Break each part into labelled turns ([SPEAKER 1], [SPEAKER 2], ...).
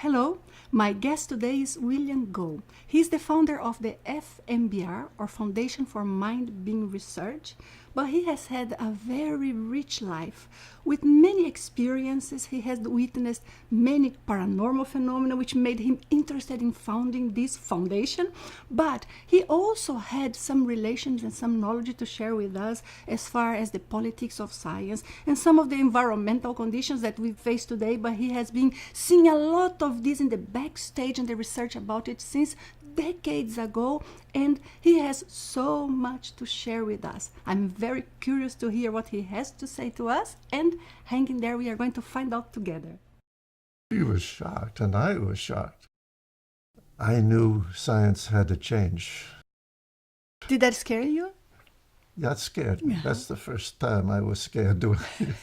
[SPEAKER 1] Hello, my guest today is Bill Gough. He's the founder of the FMBR, or Foundation for Mind-Being Research, but he has had a very rich life. With many experiences, he has witnessed many paranormal phenomena, which made him interested in founding this foundation. But he also had some relations and some knowledge to share with us as far as the politics of science and some of the environmental conditions that we face today. But he has been seeing a lot of this in the backstage and the research about it since decades ago, and he has so much to share with us. I'm very curious to hear what he has to say to us, and hanging there, we are going to find out together.
[SPEAKER 2] He was shocked, and I was shocked. I knew science had to change.
[SPEAKER 1] Did that scare you?
[SPEAKER 2] Got scared. Yeah. That's the first time I was scared doing it.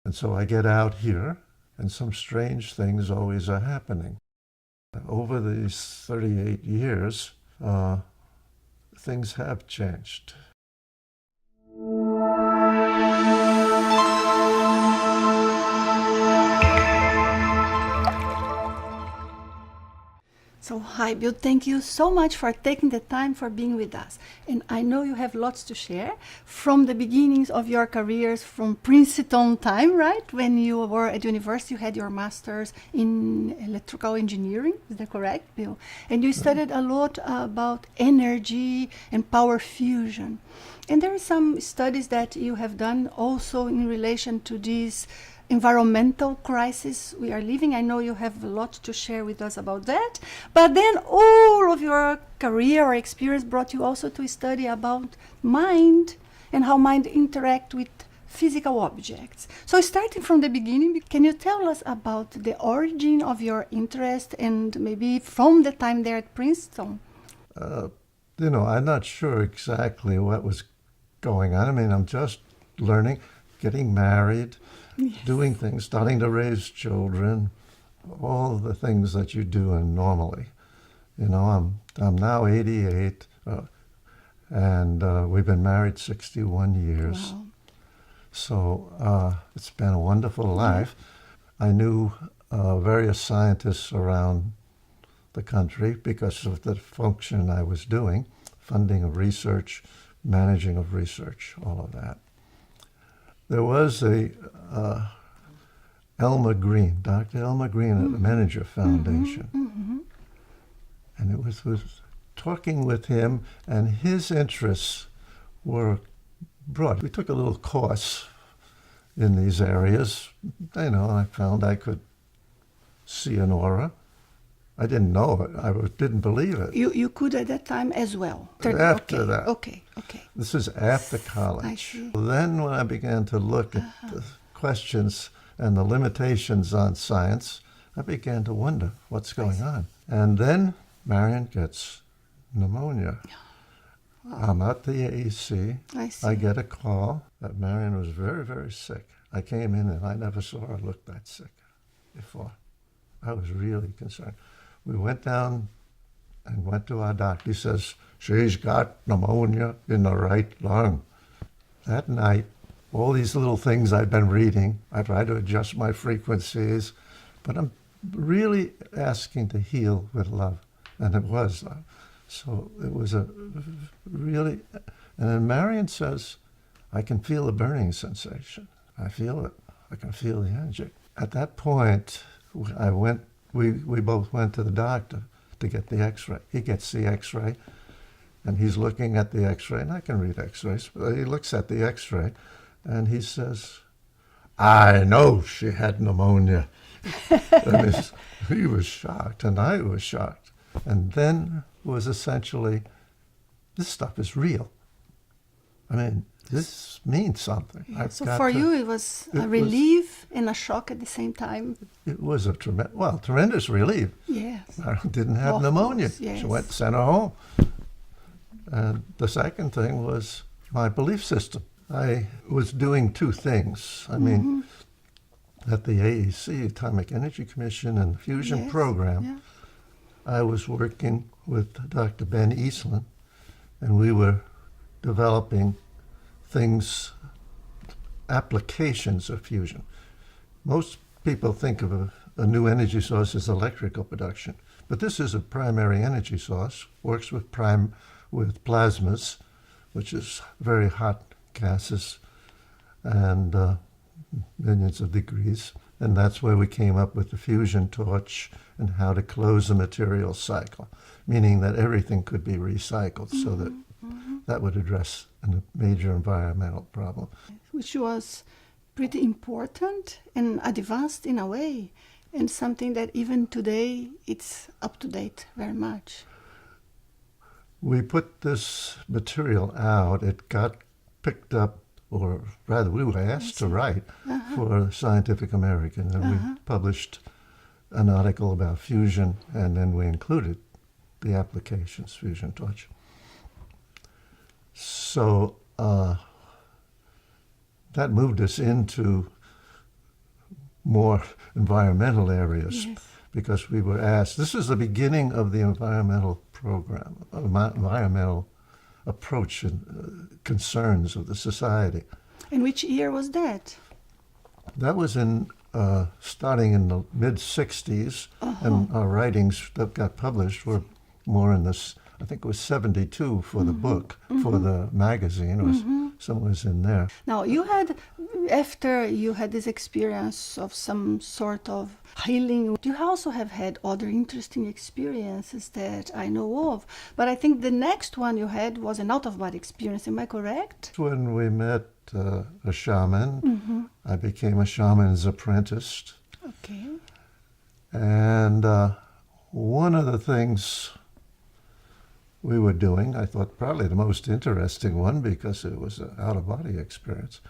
[SPEAKER 2] And so I get out here, and some strange things always are happening. Over these 38 years, things have changed.
[SPEAKER 1] So, hi Bill, thank you so much for taking the time for being with us. And I know you have lots to share from the beginnings of your careers from Princeton time, right? When you were at university, you had your master's in electrical engineering, is that correct, Bill? And you studied a lot about energy and power fusion. And there are some studies that you have done also in relation to these environmental crisis we are living. I know you have a lot to share with us about that, but then all of your career or experience brought you also to study about mind and how mind interact with physical objects. So starting from the beginning, can you tell us about the origin of your interest and maybe from the time there at Princeton?
[SPEAKER 2] I'm not sure exactly what was going on. I mean, I'm just learning, getting married, yes, doing things, starting to raise children, all the things that you do normally. I'm now 88, and we've been married 61 years.
[SPEAKER 1] Wow.
[SPEAKER 2] So it's been a wonderful life. I knew various scientists around the country because of the function I was doing, funding of research, managing of research, all of that. There was Elmer Green, Dr. Elmer Green at the Manager Foundation.
[SPEAKER 1] Mm-hmm.
[SPEAKER 2] And it was talking with him, and his interests were broad. We took a little course in these areas. I found I could see an aura. I didn't know it. I didn't believe it.
[SPEAKER 1] You could at that time as well?
[SPEAKER 2] After that.
[SPEAKER 1] Okay.
[SPEAKER 2] This is after college.
[SPEAKER 1] I see.
[SPEAKER 2] Then when I began to look at the questions and the limitations on science, I began to wonder what's going on. And then Marian gets pneumonia.
[SPEAKER 1] Wow.
[SPEAKER 2] I'm at the AEC.
[SPEAKER 1] I see.
[SPEAKER 2] I get a call that Marian was very, very sick. I came in and I never saw her look that sick before. I was really concerned. We went down and went to our doctor. He says, she's got pneumonia in the right lung. That night, all these little things I've been reading, I try to adjust my frequencies, but I'm really asking to heal with love. And it was love. So it was a really, and then Marian says, I can feel a burning sensation. I feel it. I can feel the energy. At that point, we both went to the doctor to get the x-ray. He gets the x-ray, and he's looking at the x-ray, and I can read x-rays, but he looks at the x-ray, and he says, I know she had pneumonia. And he was shocked, and I was shocked. And then was essentially, this stuff is real. I mean, this means something.
[SPEAKER 1] Yeah. So for you, it was a relief and a shock at the same time.
[SPEAKER 2] It was a tremendous relief.
[SPEAKER 1] Yes.
[SPEAKER 2] I didn't have pneumonia.
[SPEAKER 1] Yes.
[SPEAKER 2] She sent her home. And the second thing was my belief system. I was doing two things. I mean, at the AEC, Atomic Energy Commission, and the Fusion Program, I was working with Dr. Ben Eastland, and we were developing applications of fusion. Most people think of a new energy source is electrical production. But this is a primary energy source, works with plasmas, which is very hot gases, and millions of degrees. And that's where we came up with the fusion torch and how to close the material cycle, meaning that everything could be recycled, so that that would address a major environmental problem.
[SPEAKER 1] Which was pretty important and advanced in a way, and something that even today it's up to date very much.
[SPEAKER 2] We put this material out, it got picked up, or rather we were asked to write for Scientific American, and we published an article about fusion, and then we included the applications, fusion torch. So that moved us into more environmental areas, because we were asked, this is the beginning of the environmental program, environmental approach and concerns of the society.
[SPEAKER 1] And which year was that?
[SPEAKER 2] That was in starting in the mid-'60s, and our writings that got published were more in this, I think it was 72 for the book, for the magazine, it was somewhere in there.
[SPEAKER 1] Now, you had, after you had this experience of some sort of healing, you also have had other interesting experiences that I know of. But I think the next one you had was an out-of-body experience, am I correct?
[SPEAKER 2] When we met a shaman, I became a shaman's apprentice.
[SPEAKER 1] Okay.
[SPEAKER 2] And one of the things we were doing, I thought probably the most interesting one, because it was an out-of-body experience,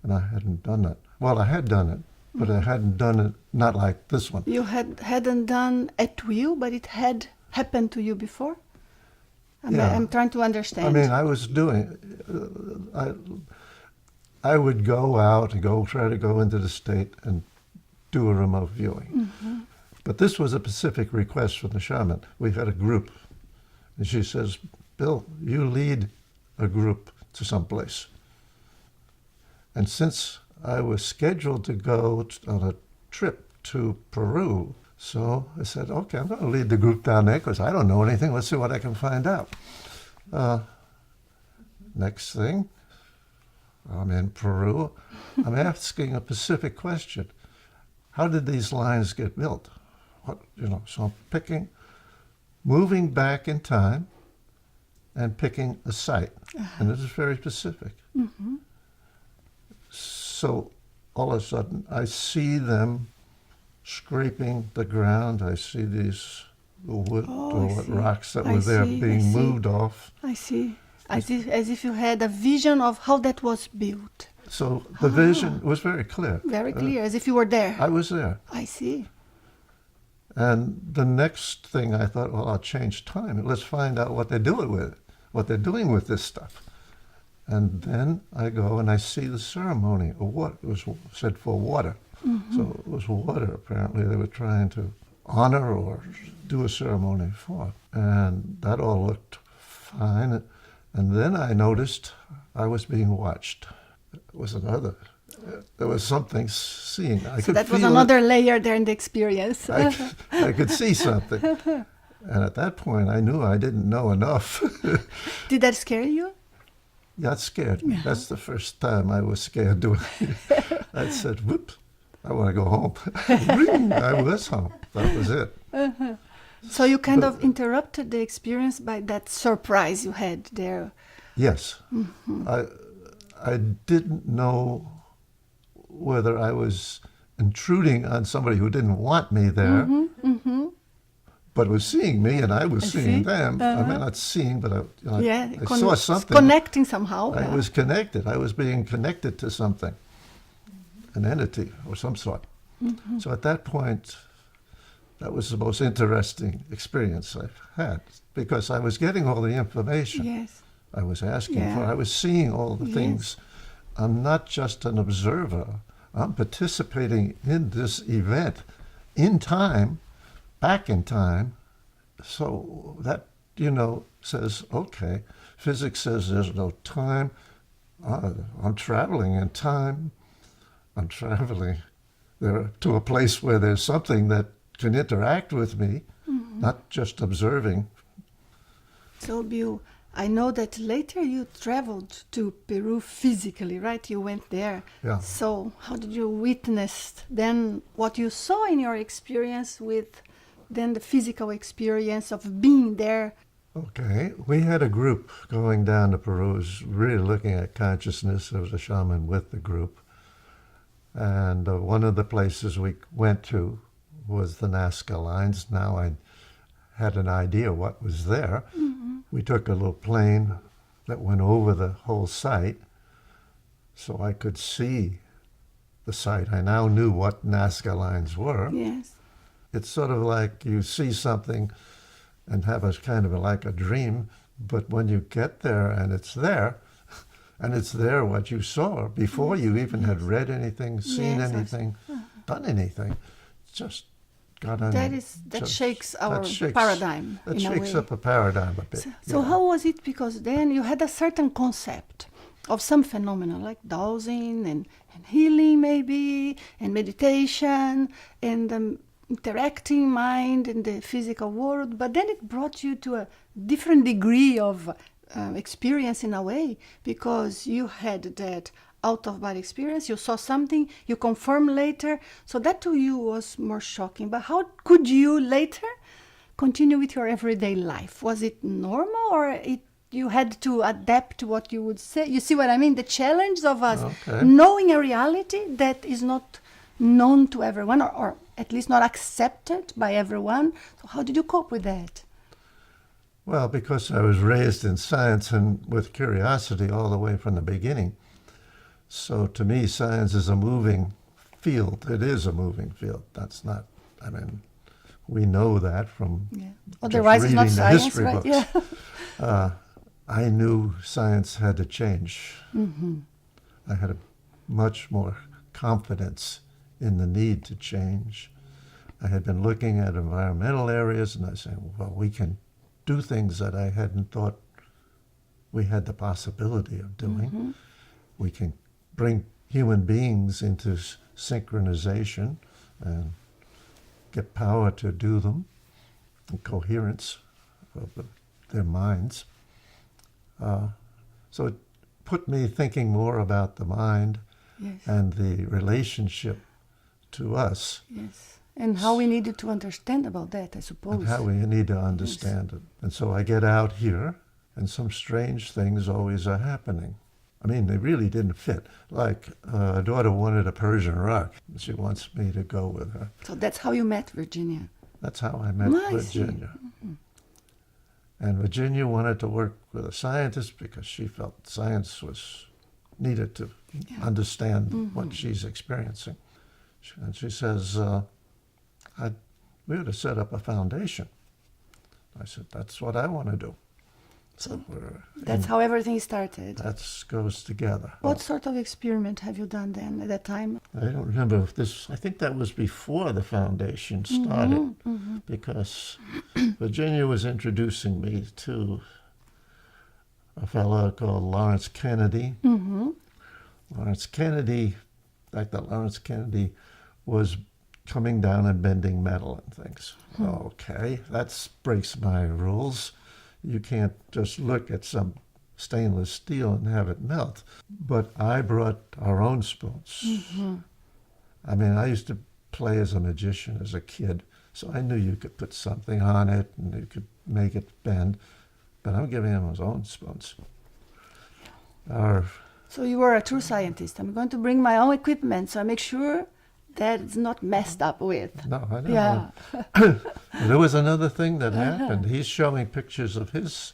[SPEAKER 2] and I hadn't done it. Well, I had done it, but I hadn't done it not like this one.
[SPEAKER 1] You hadn't done at will, but it had happened to you before? I'm trying to understand.
[SPEAKER 2] I mean, I was doing, I would go out and try to go into the state and do a remote viewing. But this was a specific request from the shaman. We had a group, and she says, Bill, you lead a group to someplace. And since I was scheduled to go on a trip to Peru, so I said, okay, I'm going to lead the group down there because I don't know anything. Let's see what I can find out. Next thing, I'm in Peru. I'm asking a specific question. How did these lines get built? So I'm moving back in time and picking a site. And this is very specific. So all of a sudden, I see them scraping the ground. I see these wood rocks that were there being moved off.
[SPEAKER 1] I see. As if you had a vision of how that was built.
[SPEAKER 2] So the vision was very clear.
[SPEAKER 1] Very clear, as if you were there.
[SPEAKER 2] I was there.
[SPEAKER 1] I see.
[SPEAKER 2] And the next thing I thought, well, I'll change time. Let's find out what they're doing with it, what they're doing with this stuff. And then I go and I see the ceremony of what it was said for water. So it was water, apparently, they were trying to honor or do a ceremony for. And that all looked fine. And then I noticed I was being watched. There was something seeing.
[SPEAKER 1] So that was another layer there in the experience.
[SPEAKER 2] I could see something. And at that point, I knew I didn't know enough.
[SPEAKER 1] Did that scare you?
[SPEAKER 2] Yeah, it scared me. That's the first time I was scared doing it. I said, whoops, I want to go home. I was home. That was it.
[SPEAKER 1] So you kind of interrupted the experience by that surprise you had there.
[SPEAKER 2] Yes. I didn't know whether I was intruding on somebody who didn't want me there, but was seeing me, and I was seeing them. I mean, not seeing, but I saw something.
[SPEAKER 1] Connecting somehow.
[SPEAKER 2] I was connected. I was being connected to something, an entity of some sort. So at that point, that was the most interesting experience I've had, because I was getting all the information I was asking for. I was seeing all the things. I'm not just an observer. I'm participating in this event in time, back in time. So that, says, okay, physics says there's no time. I'm traveling in time. I'm traveling there to a place where there's something that can interact with me, not just observing.
[SPEAKER 1] So, Bill, I know that later you traveled to Peru physically, right? You went there.
[SPEAKER 2] Yeah.
[SPEAKER 1] So, how did you witness then what you saw in your experience with then the physical experience of being there?
[SPEAKER 2] Okay, we had a group going down to Peru, was really looking at consciousness. There was a shaman with the group. And one of the places we went to was the Nazca lines. Now I had an idea what was there. We took a little plane that went over the whole site so I could see the site. I now knew what Nazca lines were.
[SPEAKER 1] Yes.
[SPEAKER 2] It's sort of like you see something and have a kind of like a dream, but when you get there and it's there what you saw before you even had read anything, seen anything, done anything, just got on.
[SPEAKER 1] That shakes our paradigm
[SPEAKER 2] That
[SPEAKER 1] in a
[SPEAKER 2] shakes
[SPEAKER 1] way.
[SPEAKER 2] up a paradigm a bit.
[SPEAKER 1] So how was it? Because then you had a certain concept of some phenomena like dowsing and healing maybe, and meditation and interacting mind in the physical world, but then it brought you to a different degree of experience in a way, because you had that out-of-body experience, you saw something, you confirmed later, so that to you was more shocking. But how could you later continue with your everyday life? Was it normal, or you had to adapt to what you would say? You see what I mean? The challenge of us knowing a reality that is not known to everyone, or at least not accepted by everyone. So how did you cope with that?
[SPEAKER 2] Well, because I was raised in science and with curiosity all the way from the beginning. So to me, science is a moving field. It is a moving field. That's not, I mean, we know that from
[SPEAKER 1] Otherwise it's not
[SPEAKER 2] reading the
[SPEAKER 1] science,
[SPEAKER 2] history
[SPEAKER 1] right?
[SPEAKER 2] books.
[SPEAKER 1] Yeah.
[SPEAKER 2] I knew science had to change. I had a much more confidence in the need to change. I had been looking at environmental areas and I was saying, well, we can do things that I hadn't thought we had the possibility of doing. We can bring human beings into synchronization and get power to do them, and coherence of their minds. So it put me thinking more about the mind and the relationship to us.
[SPEAKER 1] Yes. And how we needed to understand about that, I suppose.
[SPEAKER 2] And how we need to understand it. And so I get out here, and some strange things always are happening. I mean, they really didn't fit. Like, a daughter wanted a Persian rug. She wants me to go with her.
[SPEAKER 1] So that's how you met Virginia.
[SPEAKER 2] That's how I met Virginia. And Virginia wanted to work with a scientist because she felt science was needed to understand what she's experiencing. And she says, we ought to set up a foundation. I said, that's what I want to do.
[SPEAKER 1] So that's how everything started.
[SPEAKER 2] That goes together.
[SPEAKER 1] What sort of experiment have you done then at that time?
[SPEAKER 2] I don't remember if this, I think that was before the foundation started, because Virginia was introducing me to a fellow called Lawrence Kennedy. Lawrence Kennedy, Dr. Lawrence Kennedy was coming down and bending metal and things. Okay, that breaks my rules. You can't just look at some stainless steel and have it melt. But I brought our own spoons. I mean, I used to play as a magician as a kid, so I knew you could put something on it and you could make it bend. But I'm giving him his own spoons.
[SPEAKER 1] So you were a true scientist. I'm going to bring my own equipment, so I make sure that it's not messed up with.
[SPEAKER 2] No, I know.
[SPEAKER 1] Yeah.
[SPEAKER 2] There was another thing that happened. He's showing pictures of his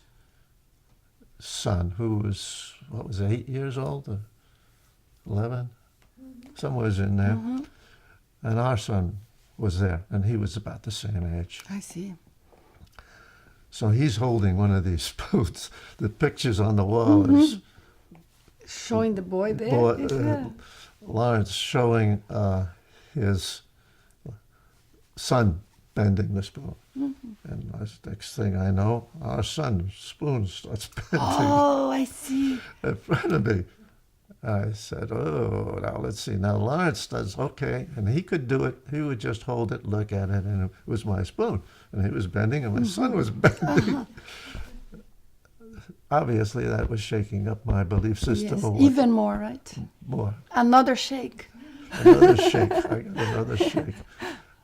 [SPEAKER 2] son, who was, 8 years old? Or 11? Somewhere's in there. And our son was there, and he was about the same age.
[SPEAKER 1] I see.
[SPEAKER 2] So he's holding one of these spoons. The pictures on the wall is...
[SPEAKER 1] Showing the boy there.
[SPEAKER 2] Lawrence showing his son bending the spoon. And the next thing I know, our son's spoon starts bending
[SPEAKER 1] Oh, I see.
[SPEAKER 2] in front of me. I said, oh, now let's see. Now Lawrence does, okay, and he could do it. He would just hold it, look at it, and it was my spoon. And he was bending, and my son was bending. Obviously, that was shaking up my belief system.
[SPEAKER 1] Yes, even more, right?
[SPEAKER 2] More.
[SPEAKER 1] Another shake.
[SPEAKER 2] Another shake. I got another shake.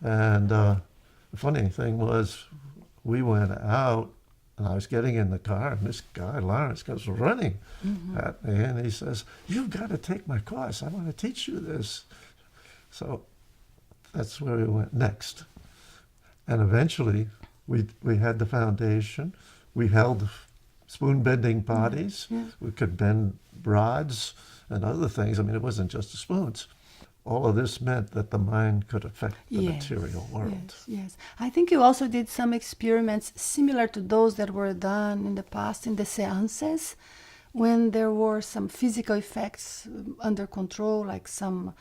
[SPEAKER 2] And the funny thing was, we went out, and I was getting in the car, and this guy, Lawrence, goes running at me, and he says, you've got to take my course. I want to teach you this. So that's where we went next. And eventually, we had the foundation. We held spoon-bending parties.
[SPEAKER 1] Yes.
[SPEAKER 2] We could bend rods and other things. I mean, it wasn't just the spoons. All of this meant that the mind could affect the material world.
[SPEAKER 1] Yes. I think you also did some experiments similar to those that were done in the past in the seances, when there were some physical effects under control, like some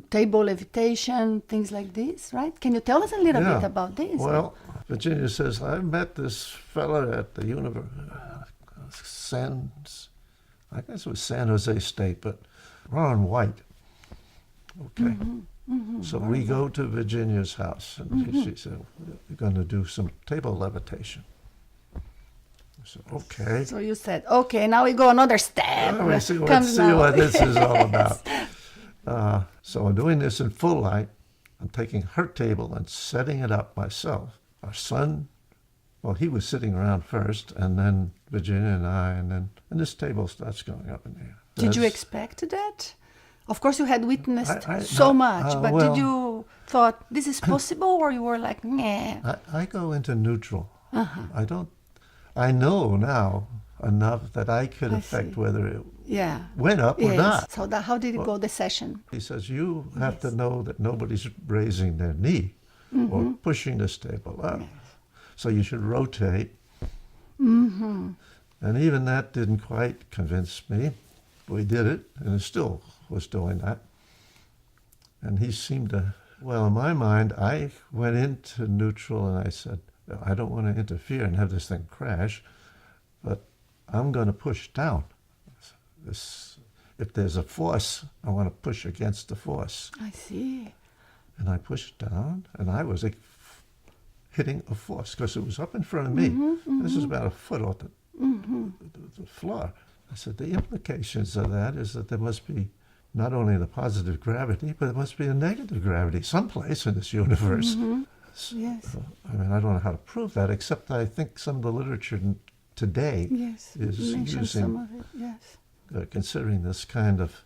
[SPEAKER 1] table levitation, things like this, right? Can you tell us a little bit about this?
[SPEAKER 2] Well, Virginia says, I met this fella at the I guess it was San Jose State, but Ron White. Okay. So we go to Virginia's house, and she said, we're going to do some table levitation. I said, okay.
[SPEAKER 1] So you said, okay, now we go another step.
[SPEAKER 2] Let's see what this is all about. So I'm doing this in full light. I'm taking her table and setting it up myself. Our son, well, he was sitting around first, and then Virginia and I, and this table starts going up in the air.
[SPEAKER 1] Did you expect that? Of course, you had witnessed so much, but did you thought this is possible, or you were like, nah?
[SPEAKER 2] I go into neutral. I know now enough that I could affect whether it went up or not.
[SPEAKER 1] So how did it go, the session?
[SPEAKER 2] He says, you have to know that nobody's raising their knee or pushing this table up. Yes. So you should rotate. And even that didn't quite convince me. We did it, and it still was doing that. And he seemed to, well, in my mind, I went into neutral and I said, I don't want to interfere and have this thing crash, but I'm going to push down. If there's a force, I want to push against the force.
[SPEAKER 1] I see.
[SPEAKER 2] And I pushed down, and I was hitting a force because it was up in front of me. This is about a foot off the floor. I said, the implications of that is that there must be not only the positive gravity, but there must be a negative gravity someplace in this universe.
[SPEAKER 1] Yes.
[SPEAKER 2] I mean, I don't know how to prove that, except I think some of the literature today is using
[SPEAKER 1] some of it. Yes.
[SPEAKER 2] Considering this kind of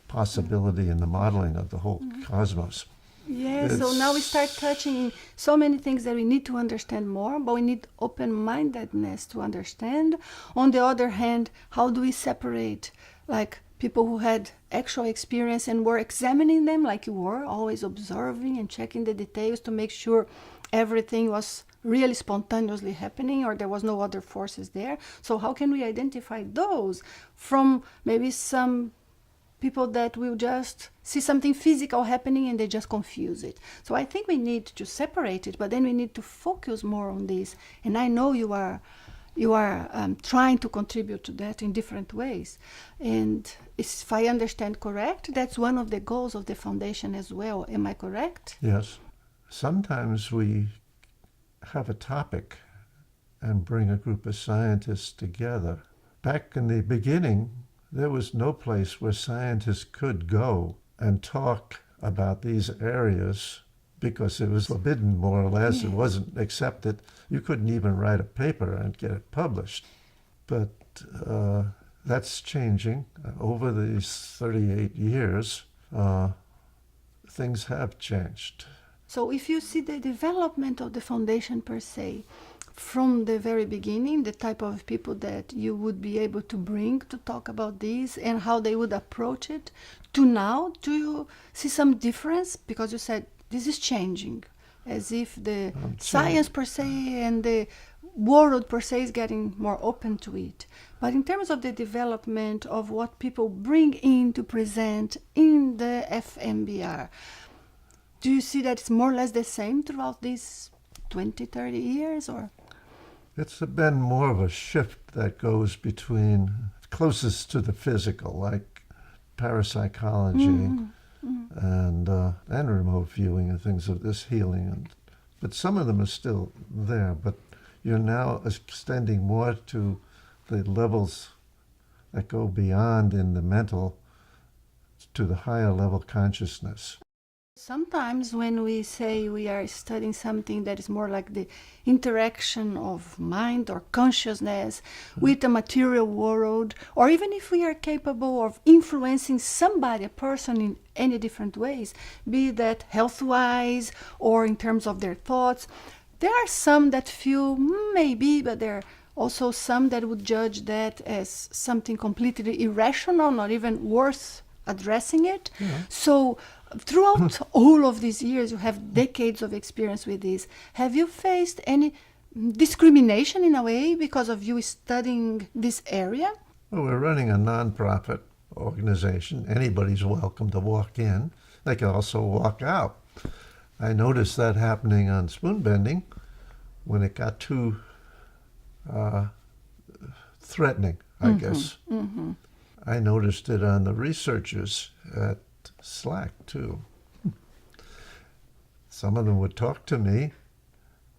[SPEAKER 2] possibility in the modeling of the whole cosmos.
[SPEAKER 1] Yes, so now we start touching so many things that we need to understand more, but we need open-mindedness to understand. On the other hand, how do we separate, like, people who had actual experience and were examining them like you were, always observing and checking the details to make sure everything was really spontaneously happening or there was no other forces there. So how can we identify those from maybe some people that will just see something physical happening and they just confuse it? So I think we need to separate it, but then we need to focus more on this. And I know you are trying to contribute to that in different ways. And if I understand correct, that's one of the goals of the foundation as well. Am I correct?
[SPEAKER 2] Yes. Sometimes we have a topic and bring a group of scientists together. Back in the beginning, there was no place where scientists could go and talk about these areas because it was forbidden, more or less. It wasn't accepted. You couldn't even write a paper and get it published. But that's changing. Over these 38 years, things have changed.
[SPEAKER 1] So if you see the development of the foundation per se, from the very beginning, the type of people that you would be able to bring to talk about this and how they would approach it, to now, do you see some difference? Because you said this is changing, as if the science per se and the world per se is getting more open to it. But in terms of the development of what people bring in to present in the FMBR, do you see that it's more or less the same throughout these 20, 30 years? Or
[SPEAKER 2] it's been more of a shift that goes between closest to the physical, like parapsychology and remote viewing and things of this healing. But some of them are still there, but you're now extending more to the levels that go beyond in the mental to the higher level consciousness.
[SPEAKER 1] Sometimes when we say we are studying something that is more like the interaction of mind or consciousness with the material world, or even if we are capable of influencing somebody, a person in any different ways, be that health-wise or in terms of their thoughts, there are some that feel maybe, but there are also some that would judge that as something completely irrational, not even worth addressing it.
[SPEAKER 2] Yeah.
[SPEAKER 1] So throughout all of these years, you have decades of experience with this. Have you faced any discrimination in a way because of you studying this area?
[SPEAKER 2] Well, we're running a non-profit organization. Anybody's welcome to walk in. They can also walk out. I noticed that happening on spoon bending when it got too threatening, I guess. I noticed it on the researchers at Slack too. Some of them would talk to me,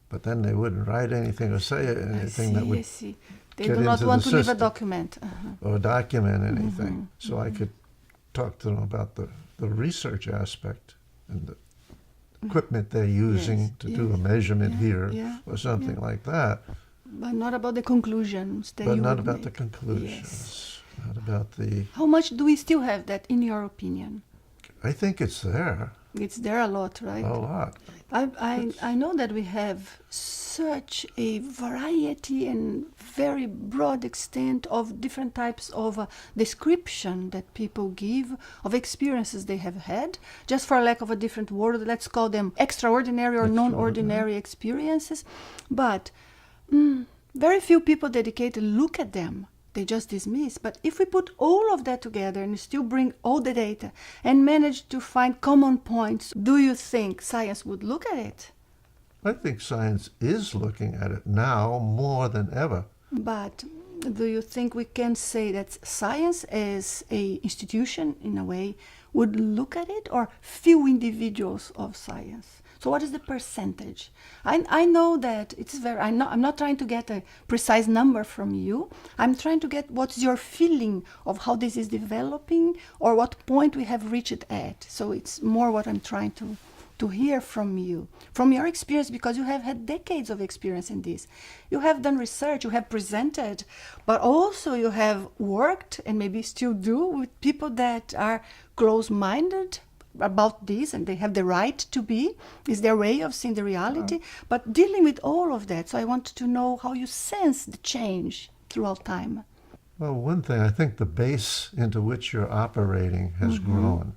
[SPEAKER 2] but then they wouldn't write anything or say anything that would
[SPEAKER 1] They
[SPEAKER 2] get
[SPEAKER 1] do not
[SPEAKER 2] into
[SPEAKER 1] want
[SPEAKER 2] the
[SPEAKER 1] to leave a
[SPEAKER 2] system
[SPEAKER 1] document.
[SPEAKER 2] or document anything. So I could talk to them about the research aspect and the equipment they're using to do a measurement here or something like that.
[SPEAKER 1] But not about the conclusions that
[SPEAKER 2] But
[SPEAKER 1] you
[SPEAKER 2] not
[SPEAKER 1] would
[SPEAKER 2] about
[SPEAKER 1] make.
[SPEAKER 2] the conclusions. Not about the...
[SPEAKER 1] How much do we still have that, in your opinion?
[SPEAKER 2] I think it's there.
[SPEAKER 1] It's there a lot, right?
[SPEAKER 2] A lot.
[SPEAKER 1] I know that we have such a variety and very broad extent of different types of description that people give of experiences they have had. Just for lack of a different word, let's call them extraordinary or non-ordinary experiences. But very few people dedicated look at them. They just dismiss. But if we put all of that together and still bring all the data and manage to find common points, do you think science would look at it?
[SPEAKER 2] I think science is looking at it now more than ever.
[SPEAKER 1] But do you think we can say that science as a institution, in a way, would look at it, or few individuals of science? So what is the percentage? I know that it's very, I'm not trying to get a precise number from you. I'm trying to get what's your feeling of how this is developing or what point we have reached it at. So it's more what I'm trying to hear from you, from your experience, because you have had decades of experience in this. You have done research, you have presented, but also you have worked and maybe still do with people that are close-minded about this, and they have the right to be, is their way of seeing the reality, but dealing with all of that. So I want to know how you sense the change throughout time.
[SPEAKER 2] Well, one thing, I think the base into which you're operating has grown.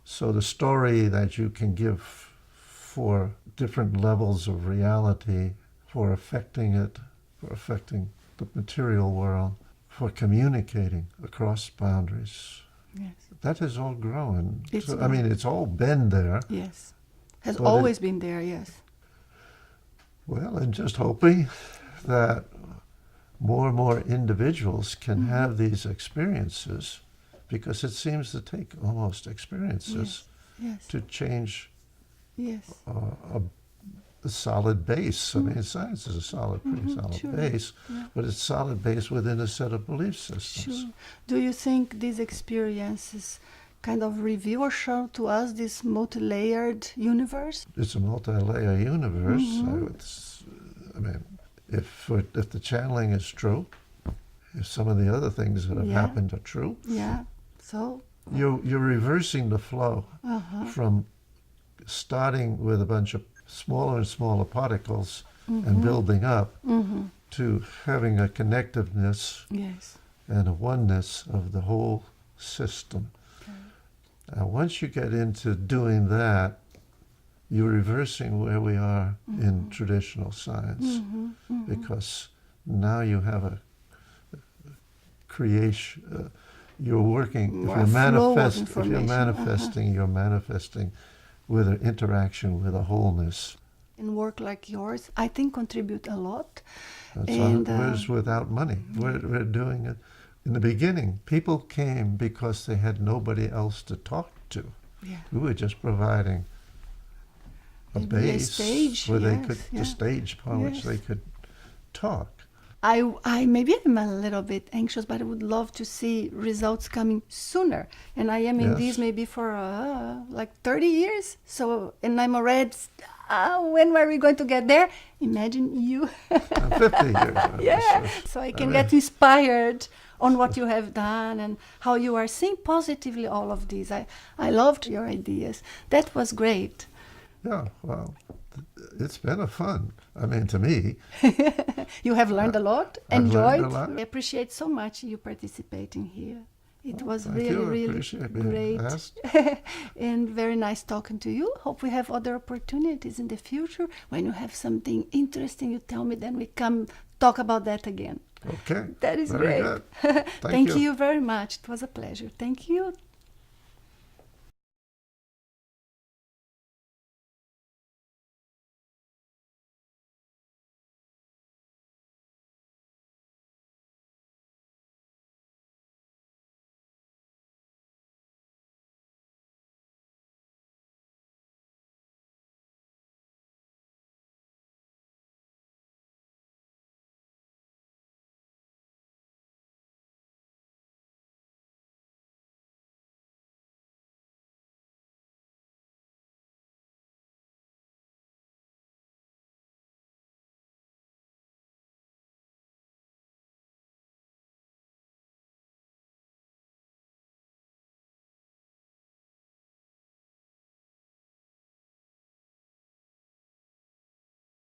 [SPEAKER 2] So the story that you can give for different levels of reality, for affecting it, for affecting the material world, for communicating across boundaries,
[SPEAKER 1] Yes.
[SPEAKER 2] that has all grown.
[SPEAKER 1] It's
[SPEAKER 2] So, I mean, it's all been there.
[SPEAKER 1] Yes. Has
[SPEAKER 2] But
[SPEAKER 1] always been there, yes.
[SPEAKER 2] Well, and just hoping that more and more individuals can have these experiences, because it seems to take almost experiences
[SPEAKER 1] Yes.
[SPEAKER 2] to change
[SPEAKER 1] Yes.
[SPEAKER 2] a solid base. I mean, science is a solid, pretty solid
[SPEAKER 1] Sure.
[SPEAKER 2] base,
[SPEAKER 1] Yeah.
[SPEAKER 2] but it's solid base within a set of belief systems.
[SPEAKER 1] Sure. Do you think these experiences kind of reveal or show to us this multi-layered universe?
[SPEAKER 2] It's a multi-layer universe. I mean, if the channeling is true, if some of the other things that have happened are true,
[SPEAKER 1] Yeah. So.
[SPEAKER 2] you're reversing the flow from starting with a bunch of smaller and smaller particles and building up to having a connectiveness
[SPEAKER 1] Yes.
[SPEAKER 2] and a oneness of the whole system. Now, once you get into doing that, you're reversing where we are in traditional science, because now you have a creation. You're working.
[SPEAKER 1] More flow of information.
[SPEAKER 2] You're manifesting with an interaction with a wholeness.
[SPEAKER 1] And work like yours, I think, contribute a lot.
[SPEAKER 2] That's
[SPEAKER 1] And
[SPEAKER 2] whereas without money, we're doing it in the beginning, people came because they had nobody else to talk to.
[SPEAKER 1] Yeah.
[SPEAKER 2] We were just providing a
[SPEAKER 1] Maybe a
[SPEAKER 2] base
[SPEAKER 1] stage,
[SPEAKER 2] where they
[SPEAKER 1] yes,
[SPEAKER 2] could,
[SPEAKER 1] yeah.
[SPEAKER 2] the stage upon which
[SPEAKER 1] Yes.
[SPEAKER 2] they could talk.
[SPEAKER 1] I maybe I'm a little bit anxious, but I would love to see results coming sooner. And I am in
[SPEAKER 2] Yes.
[SPEAKER 1] this maybe for like 30 years. So, and I'm already, when are we going to get there? Imagine you.
[SPEAKER 2] 50 years.
[SPEAKER 1] Yeah. So I can get inspired on what you have done and how you are seeing positively all of this. I loved your ideas. That was great.
[SPEAKER 2] Yeah, well, it's been a fun. I mean, to me,
[SPEAKER 1] You have learned a lot,
[SPEAKER 2] I've
[SPEAKER 1] enjoyed.
[SPEAKER 2] learned a lot.
[SPEAKER 1] I appreciate so much you participating here. It was
[SPEAKER 2] thank
[SPEAKER 1] really,
[SPEAKER 2] you. I
[SPEAKER 1] really
[SPEAKER 2] appreciate being
[SPEAKER 1] great
[SPEAKER 2] asked.
[SPEAKER 1] and very nice talking to you. Hope we have other opportunities in the future. When you have something interesting, you tell me, then we come talk about that again.
[SPEAKER 2] Okay.
[SPEAKER 1] That is
[SPEAKER 2] Very
[SPEAKER 1] great.
[SPEAKER 2] good.
[SPEAKER 1] Thank you very much. It was a pleasure. Thank you.